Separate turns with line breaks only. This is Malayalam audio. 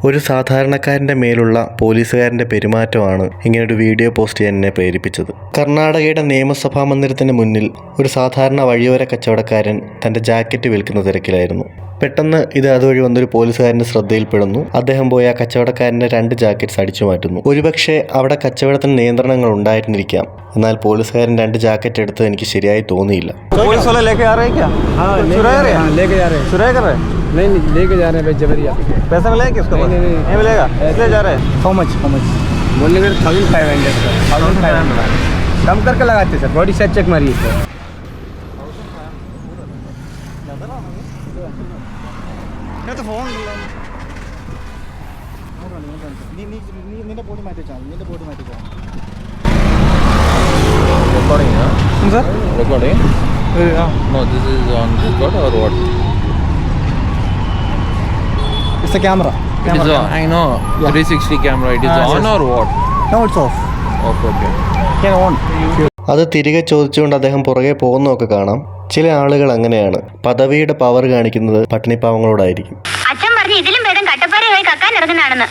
ഒരു സാധാരണക്കാരൻ്റെ മേലുള്ള പോലീസുകാരൻ്റെ പെരുമാറ്റമാണ് ഇങ്ങനൊരു വീഡിയോ പോസ്റ്റ് ചെയ്യാൻ എന്നെ പ്രേരിപ്പിച്ചത്. കർണാടകയുടെ നിയമസഭാ മന്ദിരത്തിന് മുന്നിൽ ഒരു സാധാരണ വഴിയോര കച്ചവടക്കാരൻ തൻ്റെ ജാക്കറ്റ് വിൽക്കുന്ന തിരക്കിലായിരുന്നു. പെട്ടെന്ന് ഇത് അതുവഴി വന്നൊരു പോലീസുകാരൻ്റെ ശ്രദ്ധയിൽപ്പെടുന്നു. അദ്ദേഹം പോയി ആ കച്ചവടക്കാരൻ്റെ 2 ജാക്കറ്റ്സ് അടിച്ചു മാറ്റുന്നു. ഒരുപക്ഷെ അവിടെ കച്ചവടത്തിന് നിയന്ത്രണങ്ങൾ ഉണ്ടായിരുന്നിരിക്കാം. എന്നാൽ പോലീസുകാരൻ 2 ജാക്കറ്റ് എടുത്തത് എനിക്ക് ശരിയായി തോന്നിയില്ല.
Recording? No, this is on record or what?
It's a camera.
It is on. I know. Yeah. 360 camera. It is on or what?
No, it's off.
Off. Okay.
Can on.
അത് തിരികെ ചോദിച്ചുകൊണ്ട് അദ്ദേഹം പുറകെ പോകുന്നതൊക്കെ കാണാം. ചില ആളുകൾ അങ്ങനെയാണ്. പദവിയുടെ പവർ കാണിക്കുന്നത് പട്ടിണിപ്പാവങ്ങളോടായിരിക്കും.
അച്ഛൻ പറഞ്ഞു ഇതിലും ഭേദം കട്ടപ്പാറയായി കക്കാൻ ഇറങ്ങുന്നതാണെന്ന്.